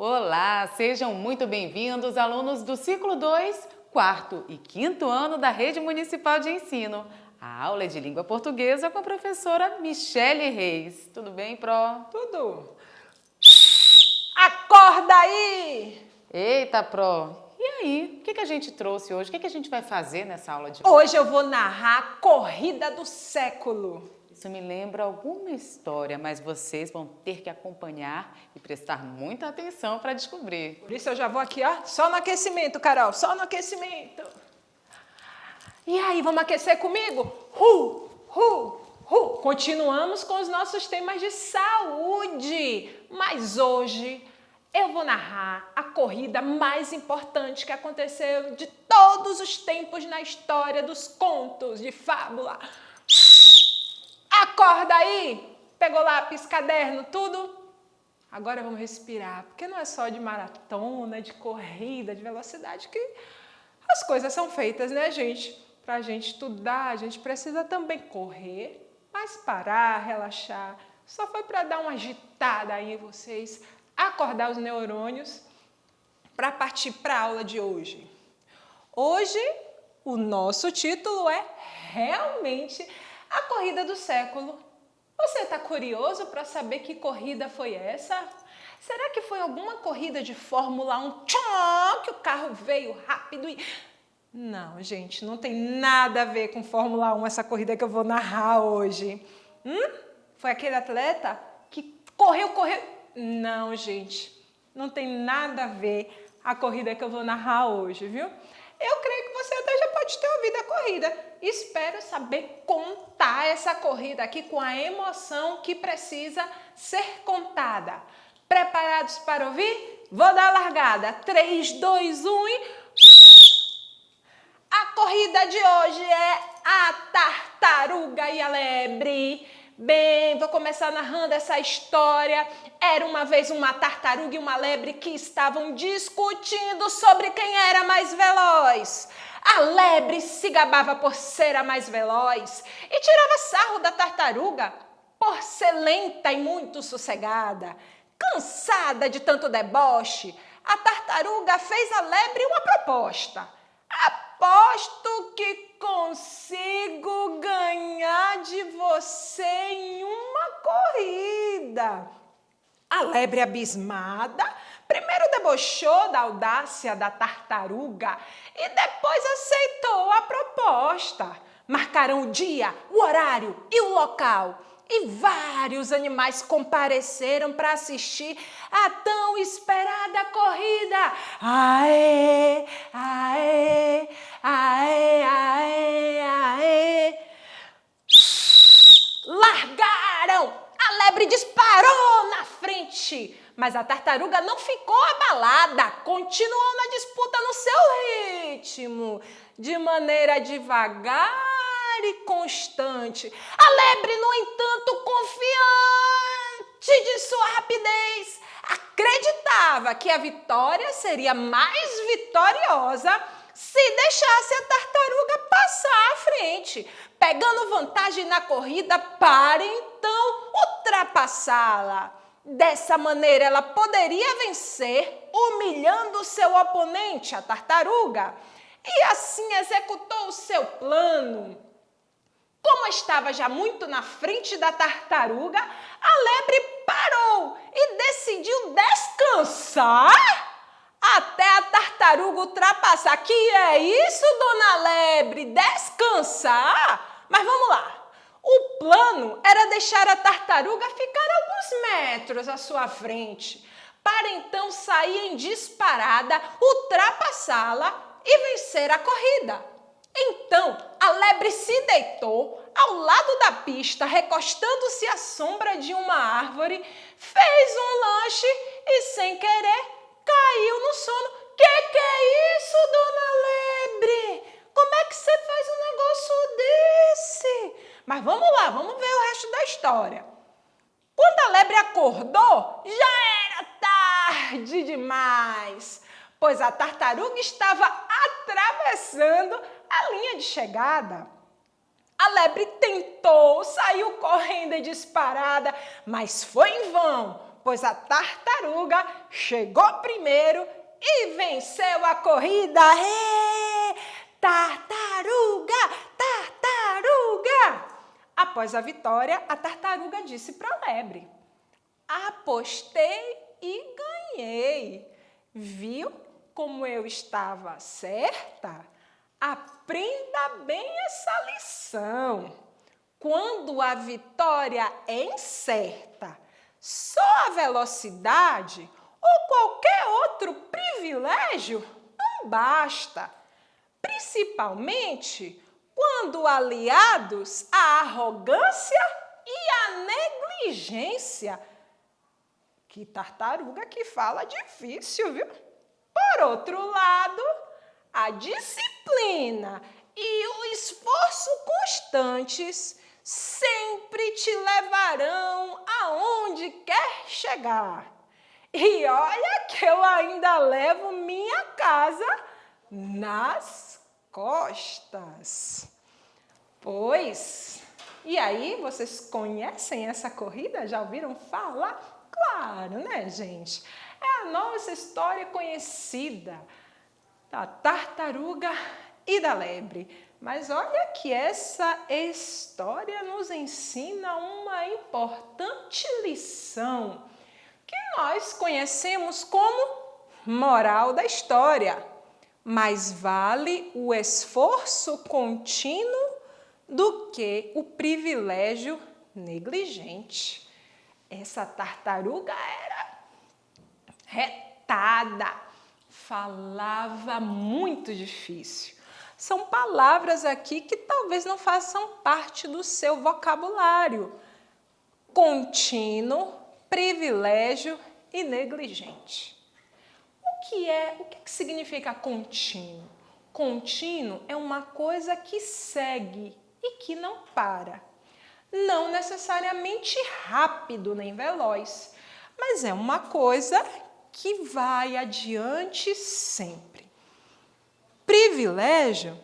Olá, sejam muito bem-vindos, alunos do ciclo 2, quarto e quinto ano da Rede Municipal de Ensino. A aula é de língua portuguesa com a professora Michele Reis. Tudo bem, Pró? Tudo. Acorda aí! Eita, Pró. E aí, o que a gente trouxe hoje? O que a gente vai fazer nessa aula de hoje? Hoje eu vou narrar a corrida do século. Isso me lembra alguma história, mas vocês vão ter que acompanhar e prestar muita atenção para descobrir. Por isso eu já vou aqui, ó, só no aquecimento, Carol, só no aquecimento. E aí, vamos aquecer comigo? Continuamos com os nossos temas de saúde, mas hoje eu vou narrar a corrida mais importante que aconteceu de todos os tempos na história dos contos de fábula. Acorda aí! Pegou lápis, caderno, tudo? Agora vamos respirar, porque não é só de maratona, de corrida, de velocidade que as coisas são feitas, né, gente? Para a gente estudar, a gente precisa também correr, mas parar, relaxar. Só foi para dar uma agitada aí em vocês, acordar os neurônios para partir para a aula de hoje. Hoje, o nosso título é realmente a corrida do século. Você está curioso para saber que corrida foi essa? Será que foi alguma corrida de Fórmula 1 que o carro veio rápido e... Não, gente, não tem nada a ver com Fórmula 1 essa corrida que eu vou narrar hoje. Foi aquele atleta que correu... Não, gente, não tem nada a ver a corrida que eu vou narrar hoje, viu? Eu creio que você até já pode ter ouvido a corrida. Espero saber contar essa corrida aqui com a emoção que precisa ser contada. Preparados para ouvir? Vou dar a largada. 3, 2, 1 e... A corrida de hoje é a tartaruga e a lebre. Bem, vou começar narrando essa história. Era uma vez uma tartaruga e uma lebre que estavam discutindo sobre quem era mais veloz. A lebre se gabava por ser a mais veloz e tirava sarro da tartaruga por ser lenta e muito sossegada. Cansada de tanto deboche, a tartaruga fez à lebre uma proposta. Aposto que consigo ganhar de você em uma corrida. A lebre, abismada, primeiro debochou da audácia da tartaruga e depois aceitou a proposta. Marcaram o dia, o horário e o local. E vários animais compareceram para assistir a tão esperada corrida. Aê, aê, aê, aê, aê. Largaram! A lebre disparou na frente, mas a tartaruga não ficou abalada, continuou na disputa no seu ritmo, de maneira devagar e constante. A lebre, no entanto, confiante de sua rapidez, acreditava que a vitória seria mais vitoriosa se deixasse a tartaruga passar à frente, pegando vantagem na corrida para então ultrapassá-la. Dessa maneira, ela poderia vencer, humilhando seu oponente, a tartaruga, e assim executou o seu plano. Como estava já muito na frente da tartaruga, a lebre parou e decidiu descansar até a tartaruga ultrapassar. Que é isso, dona lebre? Descansar? Mas vamos lá. O plano era deixar a tartaruga ficar alguns metros à sua frente, para então sair em disparada, ultrapassá-la e vencer a corrida. Então, a lebre se deitou ao lado da pista, recostando-se à sombra de uma árvore, fez um lanche e, sem querer, caiu no sono. Que é isso, dona lebre? Como é que você faz um negócio desse? Mas vamos lá, vamos ver o resto da história. Quando a lebre acordou, já era tarde demais, pois a tartaruga estava atravessando a linha de chegada. A lebre tentou, saiu correndo e disparada, mas foi em vão, pois a tartaruga chegou primeiro e venceu a corrida. Tartaruga, tartaruga! Após a vitória, a tartaruga disse para a lebre: apostei e ganhei. Viu como eu estava certa? Aprenda bem essa lição. Quando a vitória é incerta, só a velocidade ou qualquer outro privilégio não basta. Principalmente quando aliados à arrogância e à negligência. Que tartaruga que fala difícil, viu? Por outro lado, a disciplina e o esforço constantes sempre te levarão aonde quer chegar. E olha que eu ainda levo minha casa nas costas. Pois, e aí, vocês conhecem essa corrida? Já ouviram falar? Claro, né, gente? É a nossa história conhecida da tartaruga e da lebre. Mas olha que essa história nos ensina uma importante lição que nós conhecemos como moral da história. Mais vale o esforço contínuo do que o privilégio negligente. Essa tartaruga era retada, falava muito difícil. São palavras aqui que talvez não façam parte do seu vocabulário. Contínuo, privilégio e negligente. O que significa contínuo? Contínuo é uma coisa que segue e que não para. Não necessariamente rápido nem veloz, mas é uma coisa que vai adiante sempre. Privilégio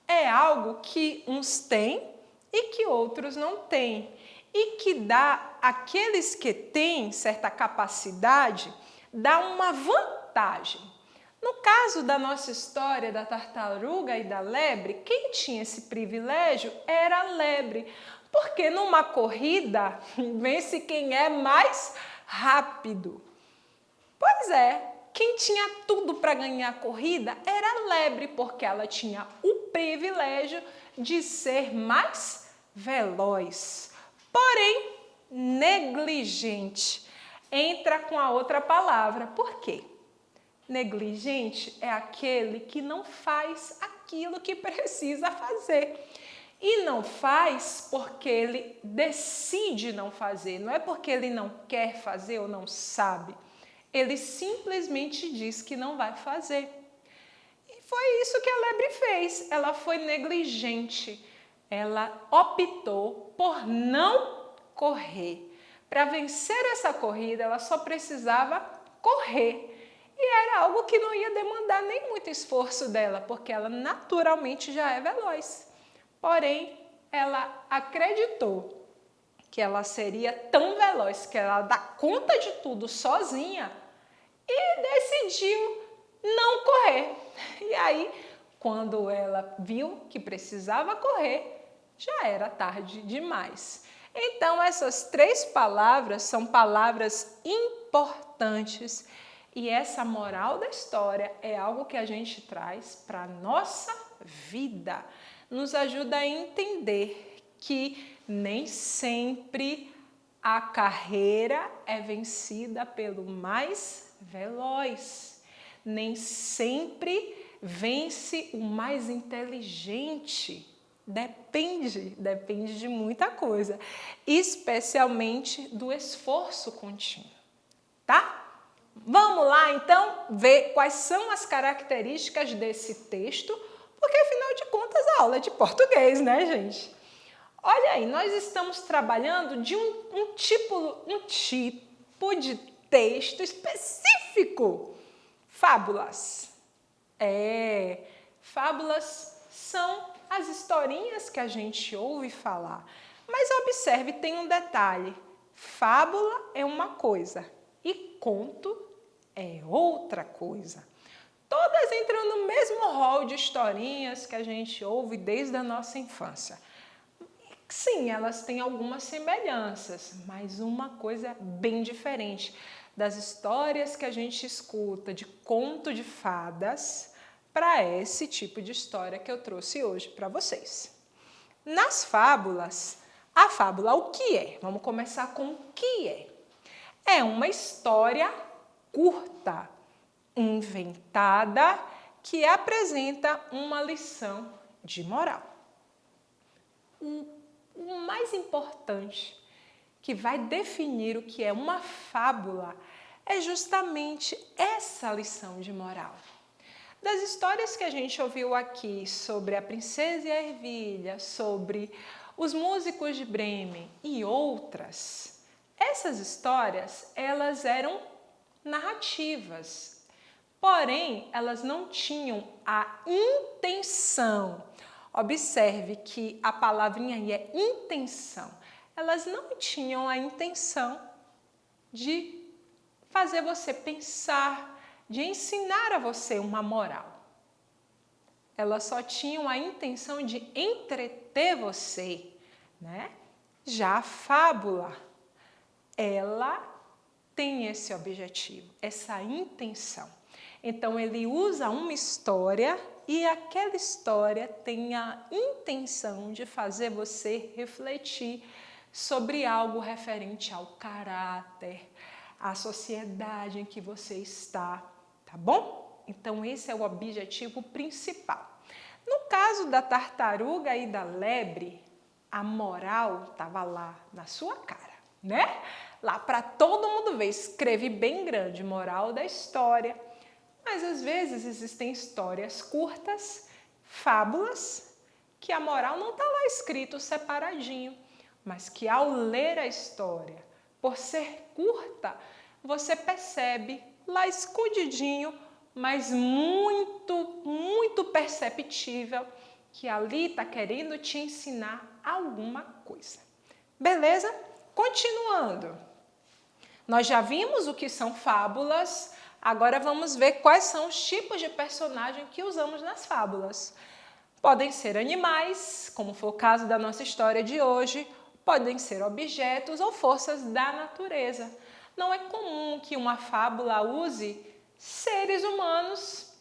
é algo que uns têm e que outros não têm, e que dá àqueles que têm certa capacidade, dá uma vantagem. No caso da nossa história da tartaruga e da lebre, quem tinha esse privilégio era a lebre, porque numa corrida vence quem é mais rápido. Pois é, quem tinha tudo para ganhar a corrida era a lebre, porque ela tinha o privilégio de ser mais veloz. Porém, negligente entra com a outra palavra. Por quê? Negligente é aquele que não faz aquilo que precisa fazer. E não faz porque ele decide não fazer, não é porque ele não quer fazer ou não sabe. Ele simplesmente diz que não vai fazer. E foi isso que a lebre fez. Ela foi negligente. Ela optou por não correr. Para vencer essa corrida, ela só precisava correr. E era algo que não ia demandar nem muito esforço dela, porque ela naturalmente já é veloz. Porém, ela acreditou que ela seria tão veloz que ela dá conta de tudo sozinha e decidiu não correr. E aí, quando ela viu que precisava correr, já era tarde demais. Então, essas 3 palavras são palavras importantes e essa moral da história é algo que a gente traz para a nossa vida. Nos ajuda a entender que nem sempre a carreira é vencida pelo mais veloz. Nem sempre vence o mais inteligente. Depende de muita coisa, especialmente do esforço contínuo, tá? Vamos lá, então, ver quais são as características desse texto, porque, afinal de contas, a aula é de português, né, gente? Olha aí, nós estamos trabalhando de um tipo de texto específico. Fábulas. Fábulas são as historinhas que a gente ouve falar. Mas observe, tem um detalhe. Fábula é uma coisa conto é outra coisa. Todas entram no mesmo rol de historinhas que a gente ouve desde a nossa infância. Sim, elas têm algumas semelhanças, mas uma coisa bem diferente das histórias que a gente escuta de conto de fadas para esse tipo de história que eu trouxe hoje para vocês. Nas fábulas, a fábula o que é? Vamos começar com o que é. É uma história curta, inventada, que apresenta uma lição de moral. O mais importante que vai definir o que é uma fábula é justamente essa lição de moral. Das histórias que a gente ouviu aqui sobre a Princesa e a Ervilha, sobre os músicos de Bremen e outras, essas histórias, elas eram narrativas, porém, elas não tinham a intenção. Observe que a palavrinha aí é intenção. Elas não tinham a intenção de fazer você pensar, de ensinar a você uma moral. Elas só tinham a intenção de entreter você, né? Já a fábula, ela tem esse objetivo, essa intenção. Então, ele usa uma história e aquela história tem a intenção de fazer você refletir sobre algo referente ao caráter, à sociedade em que você está, tá bom? Então, esse é o objetivo principal. No caso da tartaruga e da lebre, a moral estava lá na sua cara, né? Lá para todo mundo ver, escrevi bem grande, moral da história. Mas às vezes existem histórias curtas, fábulas, que a moral não está lá escrito separadinho, mas que ao ler a história, por ser curta, você percebe lá escondidinho, mas muito perceptível, que ali está querendo te ensinar alguma coisa. Beleza? Continuando. Nós já vimos o que são fábulas. Agora vamos ver quais são os tipos de personagem que usamos nas fábulas. Podem ser animais, como foi o caso da nossa história de hoje, podem ser objetos ou forças da natureza. Não é comum que uma fábula use seres humanos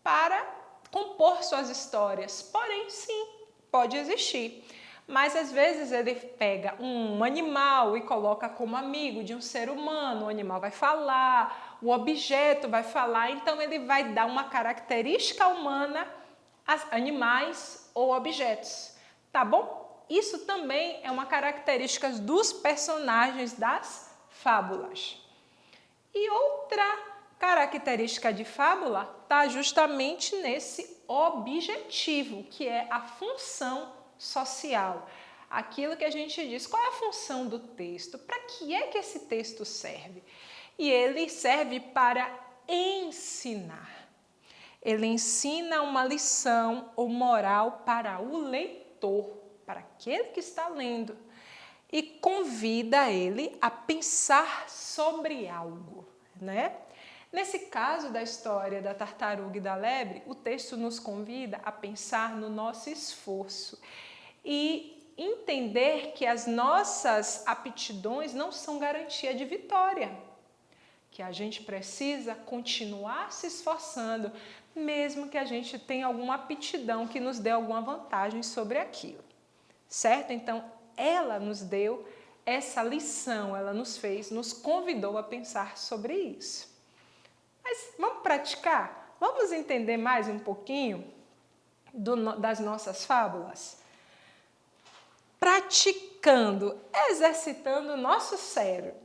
para compor suas histórias, porém sim, pode existir. Mas às vezes ele pega um animal e coloca como amigo de um ser humano, o animal vai falar, o objeto vai falar, então ele vai dar uma característica humana a animais ou objetos, tá bom? Isso também é uma característica dos personagens das fábulas. E outra característica de fábula está justamente nesse objetivo, que é a função social. Aquilo que a gente diz, qual é a função do texto? Para que é que esse texto serve? E ele serve para ensinar. Ele ensina uma lição ou moral para o leitor, para aquele que está lendo, e convida ele a pensar sobre algo, né? Nesse caso da história da tartaruga e da lebre, o texto nos convida a pensar no nosso esforço e entender que as nossas aptidões não são garantia de vitória, que a gente precisa continuar se esforçando, mesmo que a gente tenha alguma aptidão que nos dê alguma vantagem sobre aquilo, certo? Então, ela nos deu essa lição, ela nos convidou a pensar sobre isso. Mas vamos praticar? Vamos entender mais um pouquinho das nossas fábulas? Praticando, exercitando o nosso cérebro.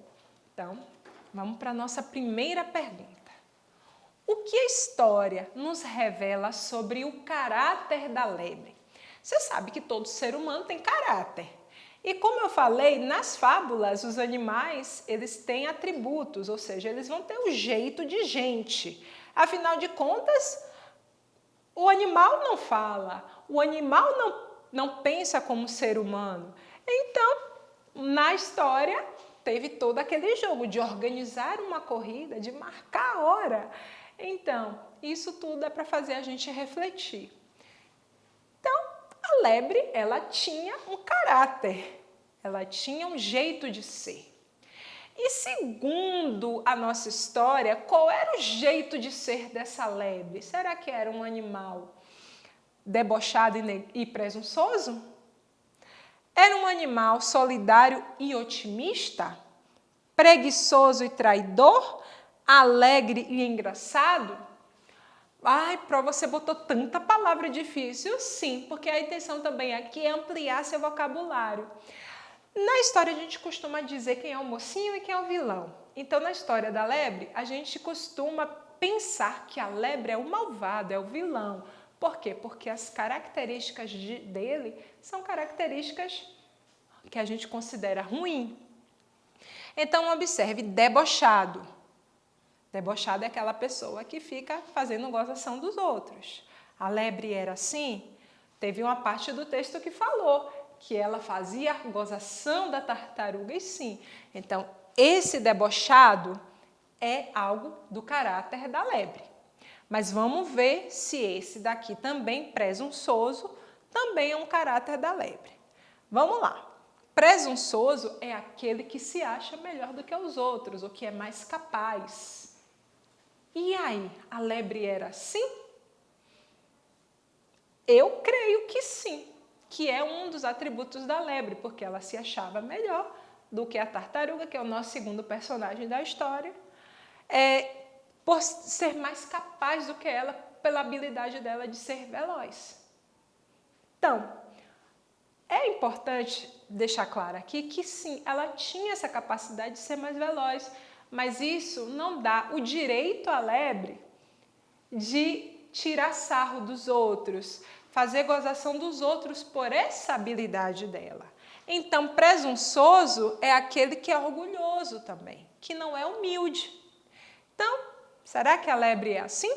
Então, vamos para a nossa primeira pergunta. O que a história nos revela sobre o caráter da lebre? Você sabe que todo ser humano tem caráter. E como eu falei, nas fábulas, os animais, eles têm atributos, ou seja, eles vão ter o jeito de gente. Afinal de contas, o animal não fala, o animal não pensa como ser humano. Então, na história, teve todo aquele jogo de organizar uma corrida, de marcar a hora. Então, isso tudo é para fazer a gente refletir. Então, a lebre, ela tinha um caráter, ela tinha um jeito de ser. E segundo a nossa história, qual era o jeito de ser dessa lebre? Será que era um animal debochado e presunçoso? Era um animal solidário e otimista? Preguiçoso e traidor? Alegre e engraçado? Ai, Pró, você botou tanta palavra difícil. Sim, porque a intenção também aqui é ampliar seu vocabulário. Na história, a gente costuma dizer quem é o mocinho e quem é o vilão. Então, na história da lebre, a gente costuma pensar que a lebre é o malvado, é o vilão. Por quê? Porque as características dele são características que a gente considera ruim. Então, observe, debochado. Debochado é aquela pessoa que fica fazendo gozação dos outros. A lebre era assim? Teve uma parte do texto que falou que ela fazia gozação da tartaruga, e sim. Então, esse debochado é algo do caráter da lebre. Mas vamos ver se esse daqui também, presunçoso, também é um caráter da lebre. Vamos lá. Presunçoso é aquele que se acha melhor do que os outros, o que é mais capaz. E aí, a lebre era assim? Eu creio que sim, que é um dos atributos da lebre, porque ela se achava melhor do que a tartaruga, que é o nosso segundo personagem da história, por ser mais capaz do que ela, pela habilidade dela de ser veloz. Então, é importante deixar claro aqui que sim, ela tinha essa capacidade de ser mais veloz, mas isso não dá o direito à lebre de tirar sarro dos outros, fazer gozação dos outros por essa habilidade dela. Então, presunçoso é aquele que é orgulhoso também, que não é humilde. Então, será que a lebre é assim?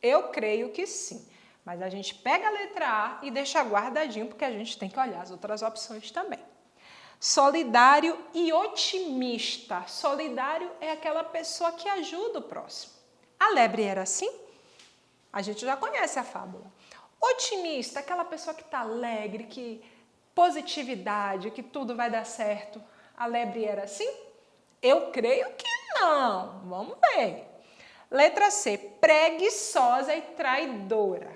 Eu creio que sim. Mas a gente pega a letra A e deixa guardadinho, porque a gente tem que olhar as outras opções também. Solidário e otimista. Solidário é aquela pessoa que ajuda o próximo. A lebre era assim? A gente já conhece a fábula. Otimista, aquela pessoa que está alegre, que positividade, que tudo vai dar certo. A lebre era assim? Eu creio que não. Vamos ver. Letra C, preguiçosa e traidora.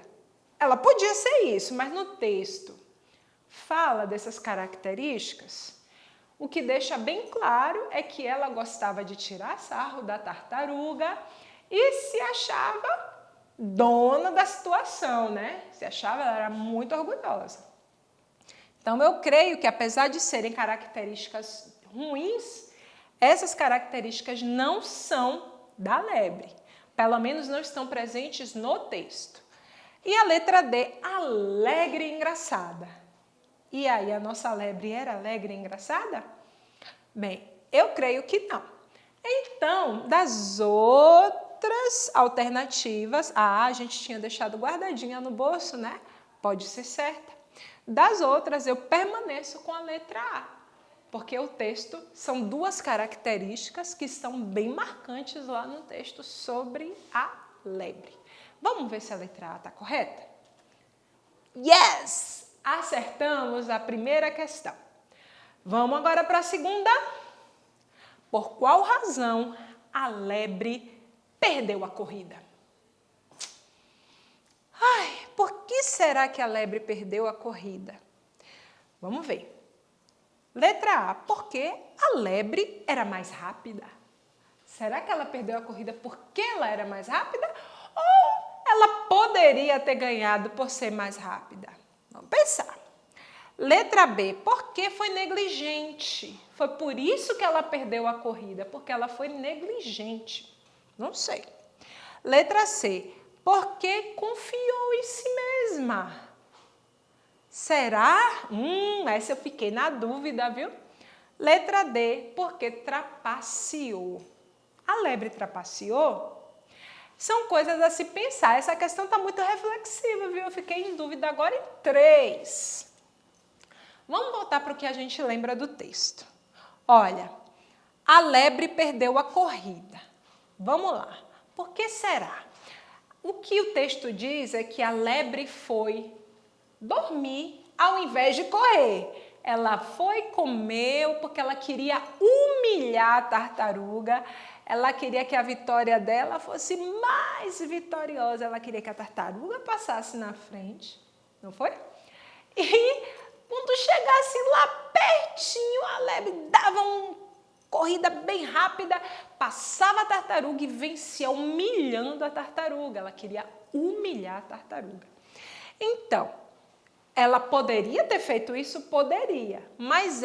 Ela podia ser isso, mas no texto fala dessas características. O que deixa bem claro é que ela gostava de tirar sarro da tartaruga e se achava dona da situação, né? Se achava, ela era muito orgulhosa. Então, eu creio que, apesar de serem características ruins, essas características não são da lebre. Pelo menos não estão presentes no texto. E a letra D, alegre e engraçada. E aí, a nossa lebre era alegre e engraçada? Bem, eu creio que não. Então, das outras alternativas, a gente tinha deixado guardadinha no bolso, né? Pode ser certa. Das outras, eu permaneço com a letra A, porque o texto são duas características que estão bem marcantes lá no texto sobre a lebre. Vamos ver se a letra A está correta? Yes! Acertamos a primeira questão. Vamos agora para a segunda. Por qual razão a lebre perdeu a corrida? Ai, por que será que a lebre perdeu a corrida? Vamos ver. Letra A, porque a lebre era mais rápida. Será que ela perdeu a corrida porque ela era mais rápida? Ou ela poderia ter ganhado por ser mais rápida? Vamos pensar. Letra B, porque foi negligente. Foi por isso que ela perdeu a corrida, porque ela foi negligente. Não sei. Letra C, porque confiou em si mesma. Será? Essa eu fiquei na dúvida, viu? Letra D, porque trapaceou. A lebre trapaceou? São coisas a se pensar. Essa questão está muito reflexiva, viu? Eu fiquei em dúvida agora em 3. Vamos voltar para o que a gente lembra do texto. Olha, A lebre perdeu a corrida. Vamos lá. Por que será? O que o texto diz é que a lebre foi dormir ao invés de correr. Ela foi, comeu, porque ela queria humilhar a tartaruga. Ela queria que a vitória dela fosse mais vitoriosa. Ela queria que a tartaruga passasse na frente, não foi? E quando chegasse lá pertinho, a lebre dava uma corrida bem rápida, passava a tartaruga e vencia, humilhando a tartaruga. Ela queria humilhar a tartaruga. Então, ela poderia ter feito isso? Poderia. Mas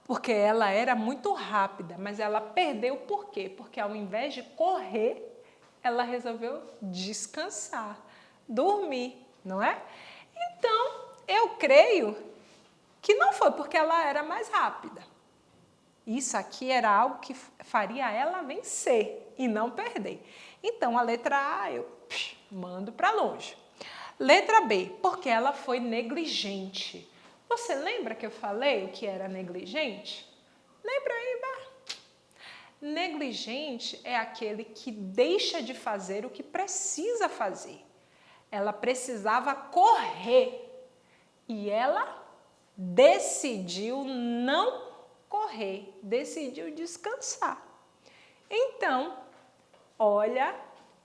porque ela era muito rápida, mas ela perdeu por quê? Porque ao invés de correr, ela resolveu descansar, dormir, não é? Então, eu creio que não foi porque ela era mais rápida. Isso aqui era algo que faria ela vencer e não perder. Então, a letra A eu mando para longe. Letra B, porque ela foi negligente. Você lembra que eu falei o que era negligente? Lembra aí, Bá? Negligente é aquele que deixa de fazer o que precisa fazer. Ela precisava correr e ela decidiu não correr, decidiu descansar. Então, olha,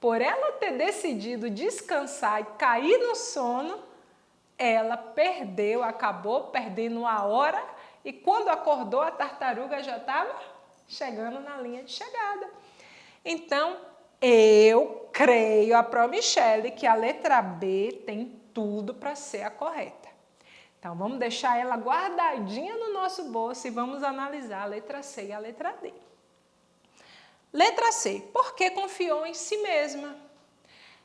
por ela ter decidido descansar e cair no sono, ela acabou perdendo a hora e quando acordou a tartaruga já estava chegando na linha de chegada. Então, eu creio, a Pro Michele, que a letra B tem tudo para ser a correta. Então, vamos deixar ela guardadinha no nosso bolso e vamos analisar a letra C e a letra D. Letra C, porque confiou em si mesma.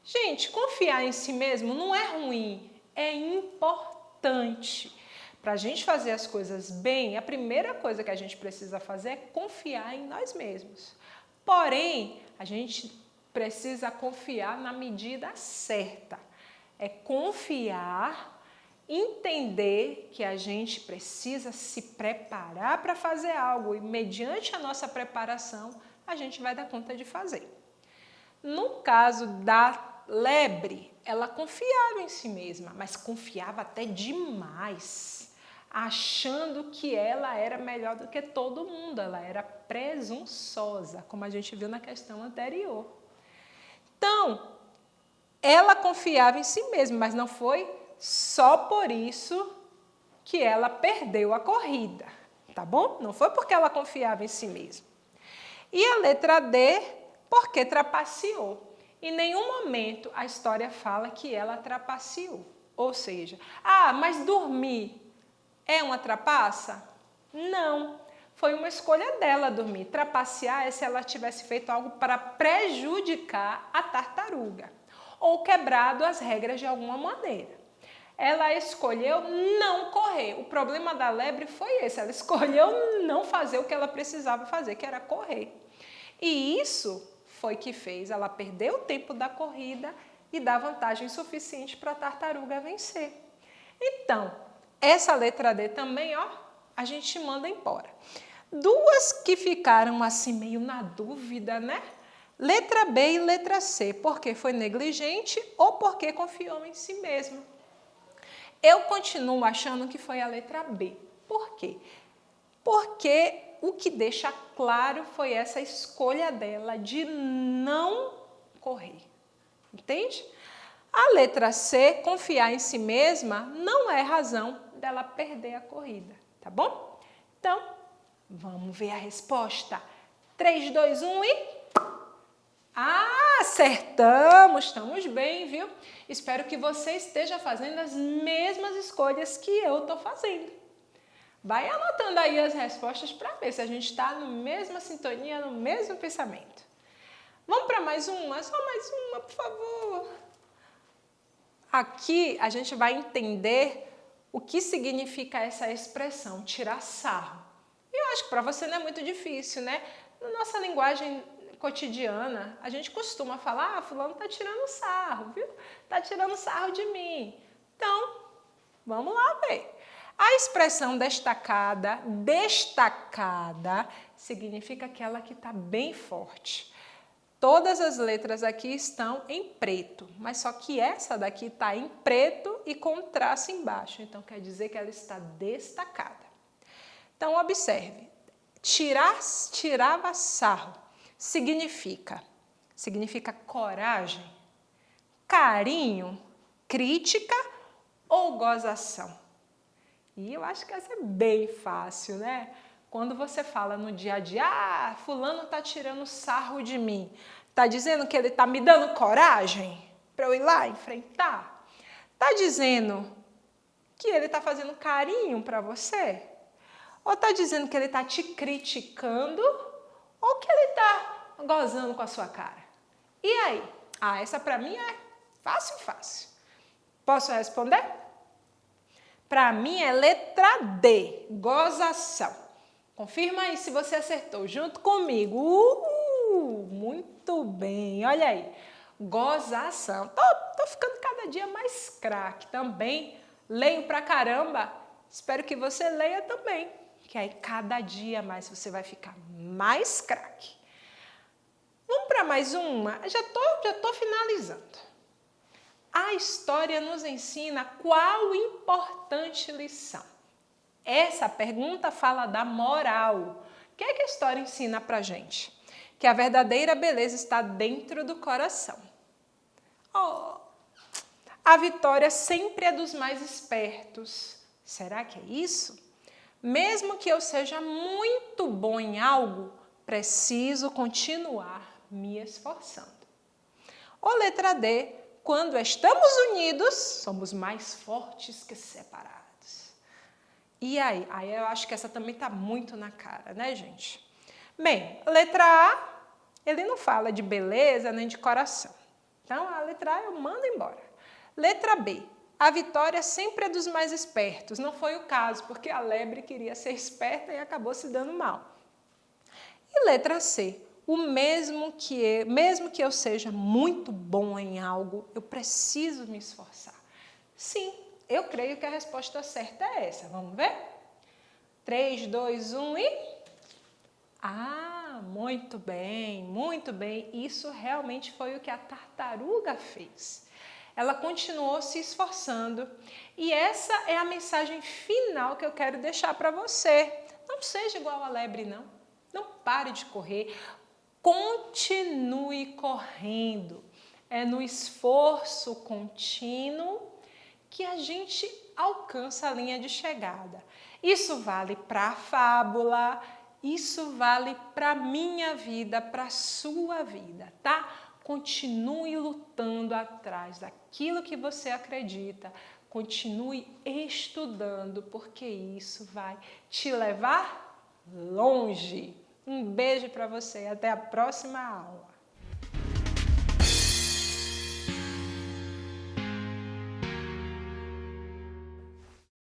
Gente, confiar em si mesmo não é ruim, é importante. Para a gente fazer as coisas bem, a primeira coisa que a gente precisa fazer é confiar em nós mesmos. Porém, a gente precisa confiar na medida certa. É confiar, entender que a gente precisa se preparar para fazer algo e, mediante a nossa preparação, a gente vai dar conta de fazer. No caso da lebre, ela confiava em si mesma, mas confiava até demais, achando que ela era melhor do que todo mundo, ela era presunçosa, como a gente viu na questão anterior. Então, ela confiava em si mesma, mas não foi só por isso que ela perdeu a corrida, tá bom? Não foi porque ela confiava em si mesma. E a letra D, porque trapaceou. Em nenhum momento a história fala que ela trapaceou. Ou seja, mas dormir é uma trapaça? Não. Foi uma escolha dela dormir. Trapacear é se ela tivesse feito algo para prejudicar a tartaruga ou quebrado as regras de alguma maneira. Ela escolheu não correr. O problema da lebre foi esse. Ela escolheu não fazer o que ela precisava fazer, que era correr. E isso foi que fez ela perder o tempo da corrida e dar vantagem suficiente para a tartaruga vencer. Então, essa letra D também, a gente manda embora. Duas que ficaram assim meio na dúvida, né? Letra B e letra C, porque foi negligente ou porque confiou em si mesma. Eu continuo achando que foi a letra B. Por quê? Porque o que deixa claro foi essa escolha dela de não correr. Entende? A letra C, confiar em si mesma, não é razão dela perder a corrida, tá bom? Então, vamos ver a resposta. 3, 2, 1 e... acertamos! Estamos bem, viu? Espero que você esteja fazendo as mesmas escolhas que eu estou fazendo. Vai anotando aí as respostas para ver se a gente está na mesma sintonia, no mesmo pensamento. Vamos para mais uma? Só mais uma, por favor. Aqui a gente vai entender o que significa essa expressão, tirar sarro. E eu acho que para você não é muito difícil, né? Na nossa linguagem cotidiana, a gente costuma falar, fulano está tirando sarro, viu? Está tirando sarro de mim. Então, Vamos lá ver. A expressão destacada, significa aquela que está bem forte. Todas as letras aqui estão em preto, mas só que essa daqui está em preto e com traço embaixo. Então, quer dizer que ela está destacada. Então, observe. Tirava sarro significa coragem, carinho, crítica ou gozação. E eu acho que essa é bem fácil, né? Quando você fala no dia a dia, fulano tá tirando sarro de mim. Tá dizendo que ele tá me dando coragem para eu ir lá enfrentar? Tá dizendo que ele tá fazendo carinho para você? Ou tá dizendo que ele tá te criticando? Ou que ele tá gozando com a sua cara? E aí? Essa para mim é fácil. Posso responder? Para mim é letra D, gozação. Confirma aí se você acertou junto comigo. Muito bem, olha aí. Gozação. Tô ficando cada dia mais craque também. Leio pra caramba. Espero que você leia também. Que aí cada dia mais você vai ficar mais craque. Vamos para mais uma? Já tô finalizando. A história nos ensina qual importante lição? Essa pergunta fala da moral. O que é que a história ensina pra gente? Que a verdadeira beleza está dentro do coração. A vitória sempre é dos mais espertos. Será que é isso? Mesmo que eu seja muito bom em algo, preciso continuar me esforçando. Ou letra D, quando estamos unidos, somos mais fortes que separados. E aí? Aí eu acho que essa também está muito na cara, né, gente? Bem, letra A, ele não fala de beleza nem de coração. Então, a letra A eu mando embora. Letra B, a vitória sempre é dos mais espertos. Não foi o caso, porque a lebre queria ser esperta e acabou se dando mal. E letra C, mesmo que eu seja muito bom em algo, eu preciso me esforçar. Sim, eu creio que a resposta certa é essa. Vamos ver? 3, 2, 1 e... muito bem, muito bem. Isso realmente foi o que a tartaruga fez. Ela continuou se esforçando. E essa é a mensagem final que eu quero deixar para você. Não seja igual a lebre, não. Não pare de correr. Continue correndo. É no esforço contínuo que a gente alcança a linha de chegada. Isso vale para a fábula, isso vale para a minha vida, para a sua vida, tá? Continue lutando atrás daquilo que você acredita, continue estudando, porque isso vai te levar longe. Um beijo para você, até a próxima aula.